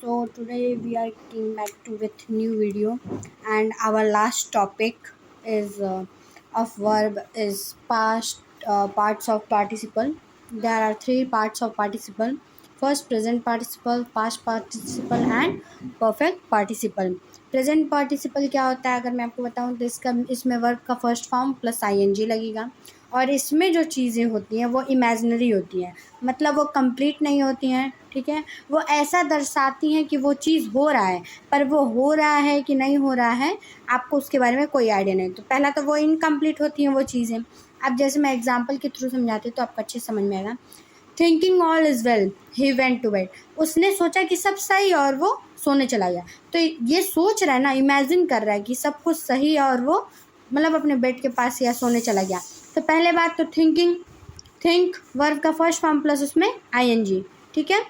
So today we are came back to with new video, and our last topic is of verb is past parts of participle. There are three parts of participle: first present participle, past participle, and perfect participle. Present participle क्या होता है, अगर मैं आपको बताऊं तो इसमें verb का फर्स्ट फॉर्म प्लस आईएनजी लगेगा, और इसमें जो चीज़ें होती हैं वो इमेजिनरी होती हैं, मतलब वो कंप्लीट नहीं होती हैं। ठीक है, वो ऐसा दर्शाती हैं कि वो चीज़ हो रहा है, पर वो हो रहा है कि नहीं हो रहा है आपको उसके बारे में कोई आइडिया नहीं। तो पहला तो वो इनकम्प्लीट होती हैं वो चीज़ें। अब जैसे मैं एग्जांपल के थ्रू समझाती हूँ तो आपको अच्छे समझ में आएगा। Thinking all is well he went to bed. उसने सोचा कि सब सही और वो सोने चला गया। तो ये सोच रहा है ना, इमेजिन कर रहा है कि सब कुछ सही है और वो मतलब अपने बेड के पास या सोने चला गया। तो पहले बात तो थिंक वर्ब का फर्स्ट फॉर्म प्लस उसमें आईएनजी। ठीक है,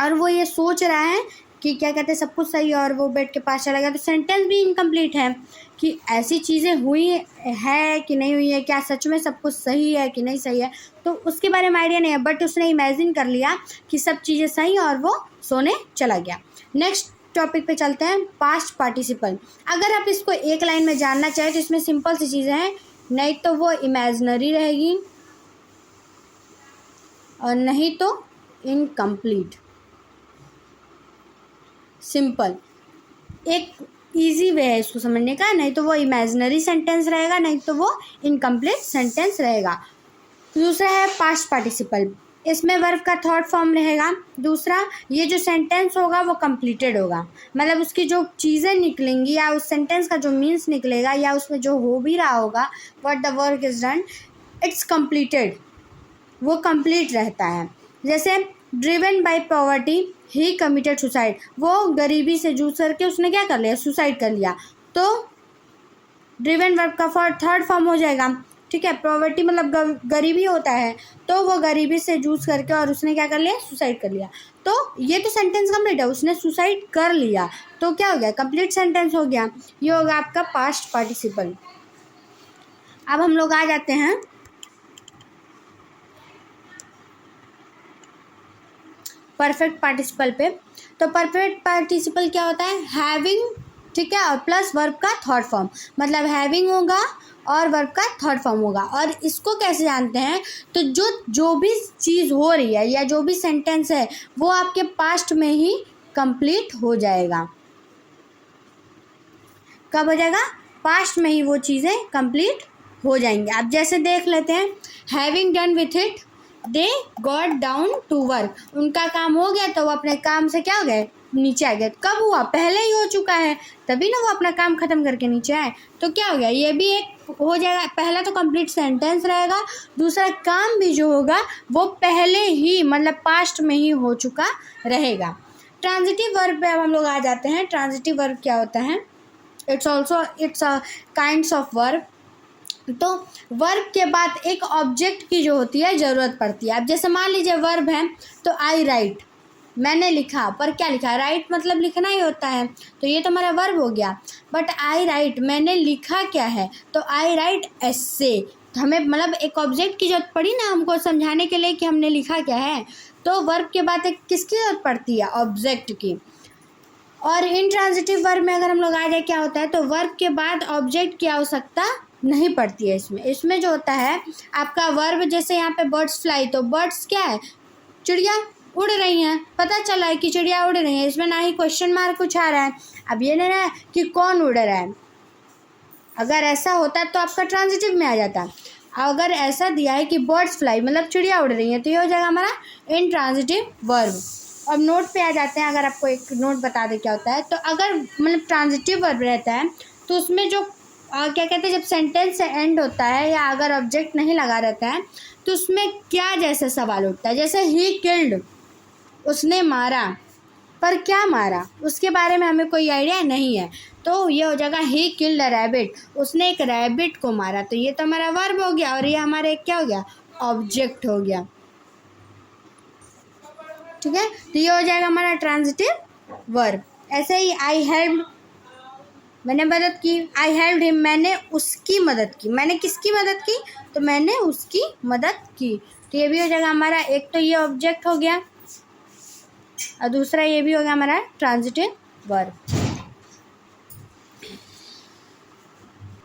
और वो ये सोच रहा है कि क्या कहते हैं सब कुछ सही है और वो बेड के पास चला गया। तो सेंटेंस भी इनकम्प्लीट है कि ऐसी चीज़ें हुई है कि नहीं हुई है, क्या सच में सब कुछ सही है कि नहीं सही है, तो उसके बारे में आइडिया नहीं है, बट उसने इमेजिन कर लिया कि सब चीज़ें सही और वो सोने चला गया। नेक्स्ट टॉपिक पे चलते हैं, पास्ट पार्टिसिपल। अगर आप इसको एक लाइन में जानना चाहें तो इसमें सिंपल सी चीज़ें हैं, नहीं तो वो इमेजिनरी रहेगी और नहीं तो इनकम्प्लीट। सिंपल एक इजी वे है इसको समझने का, नहीं तो वो इमेजिनरी सेंटेंस रहेगा, नहीं तो वो इनकम्प्लीट सेंटेंस रहेगा। दूसरा है पास्ट पार्टिसिपल, इसमें वर्ब का थर्ड फॉर्म रहेगा। दूसरा, ये जो सेंटेंस होगा वो कंप्लीटेड होगा, मतलब उसकी जो चीज़ें निकलेंगी या उस सेंटेंस का जो मीन्स निकलेगा या उसमें जो हो भी रहा होगा, what the work is done, it's completed, वो कंप्लीट रहता है। जैसे driven by poverty he committed suicide, वो गरीबी से जूझ करके उसने क्या कर लिया, सुसाइड कर लिया। तो ड्रिवन वर्ब का थर्ड फॉर्म हो जाएगा। ठीक है, पॉवर्टी मतलब गरीबी होता है, तो वो गरीबी से जूझ करके और उसने क्या कर लिया, सुसाइड कर लिया। तो ये तो सेंटेंस कंप्लीट है, उसने सुसाइड कर लिया, तो क्या हो गया, कंप्लीट सेंटेंस हो गया। ये होगा आपका पास्ट पार्टिसिपल। अब हम लोग आ जाते हैं परफेक्ट पार्टिसिपल पे। तो परफेक्ट पार्टिसिपल क्या होता है, हैविंग, ठीक है, और प्लस वर्ब का थर्ड फॉर्म, मतलब हैविंग होगा और वर्ब का थर्ड फॉर्म होगा। और इसको कैसे जानते हैं, तो जो भी चीज़ हो रही है या जो भी सेंटेंस है वो आपके पास्ट में ही कंप्लीट हो जाएगा। कब हो जाएगा, पास्ट में ही वो चीज़ें कंप्लीट हो जाएंगी। अब जैसे देख लेते हैं, having done with it they got down to work, उनका काम हो गया तो वो अपने काम से क्या हो गए, नीचे आ गए। कब हुआ, पहले ही हो चुका है, तभी ना वो अपना काम ख़त्म करके नीचे आए। तो क्या हो गया, ये भी एक हो जाएगा। पहला तो कंप्लीट सेंटेंस रहेगा, दूसरा काम भी जो होगा वो पहले ही मतलब पास्ट में ही हो चुका रहेगा। ट्रांजिटिव वर्ब पे अब हम लोग आ जाते हैं। ट्रांजिटिव वर्ब क्या होता है, it's a kinds of verb. तो वर्ब के बाद एक ऑब्जेक्ट की जो होती है ज़रूरत पड़ती है। अब जैसे मान लीजिए वर्ब है तो आई राइट, मैंने लिखा, पर क्या लिखा, राइट मतलब लिखना ही होता है, तो ये तो हमारा वर्ब हो गया। बट आई राइट, मैंने लिखा क्या है, तो आई राइट एस्से, हमें मतलब एक ऑब्जेक्ट की जरूरत पड़ी ना हमको समझाने के लिए कि हमने लिखा क्या है। तो वर्ब के बाद एक किसकी जरूरत पड़ती है, ऑब्जेक्ट की। और इंट्रांजिटिव वर्ब में अगर हम लोग आ जाए क्या होता है, तो वर्ब के बाद ऑब्जेक्ट की आवश्यकता नहीं पड़ती है। इसमें जो होता है आपका वर्ब, जैसे यहाँ पे बर्ड्स फ्लाई, तो बर्ड्स क्या है, चिड़िया उड़ रही हैं, पता चला है कि चिड़िया उड़ रही है, इसमें ना ही क्वेश्चन मार्क कुछ आ रहा है। अब ये नहीं है कि कौन उड़ रहा है, अगर ऐसा होता तो आपका ट्रांजिटिव में आ जाता। अगर ऐसा दिया है कि बर्ड्स फ्लाई मतलब चिड़िया उड़ रही है, तो ये हो जाएगा हमारा इंट्रांजिटिव वर्ब। अब नोट पे आ जाते हैं, अगर आपको एक नोट बता दें क्या होता है, तो अगर मतलब ट्रांजिटिव वर्ब रहता है तो उसमें जो क्या कहते हैं, जब सेंटेंस से एंड होता है या अगर ऑब्जेक्ट नहीं लगा रहता है तो उसमें क्या जैसे सवाल उठता है, जैसे ही किल्ड, उसने मारा, पर क्या मारा उसके बारे में हमें कोई आइडिया नहीं है, तो ये हो जाएगा ही किल्ड अ रैबिट, उसने एक रैबिट को मारा। तो ये तो हमारा वर्ब हो गया और ये हमारा एक क्या हो गया, ऑब्जेक्ट हो गया। ठीक है, तो ये हो जाएगा हमारा ट्रांजिटिव वर्ब। ऐसे ही आई हेल्प, मैंने मदद की, आई हेल्प हिम, मैंने उसकी मदद की, मैंने किसकी मदद की, तो मैंने उसकी मदद की। तो ये भी हो जाएगा हमारा, एक तो ये ऑब्जेक्ट हो गया, और दूसरा ये भी हो गया हमारा ट्रांजिटिव वर्ब।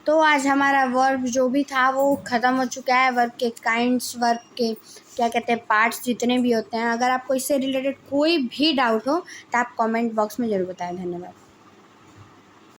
तो आज हमारा वर्ब जो भी था वो ख़त्म हो चुका है। वर्ब के काइंड्स, वर्ब के क्या कहते हैं पार्ट्स जितने भी होते हैं। अगर आपको इससे रिलेटेड कोई भी डाउट हो तो आप कमेंट बॉक्स में ज़रूर बताएं। धन्यवाद।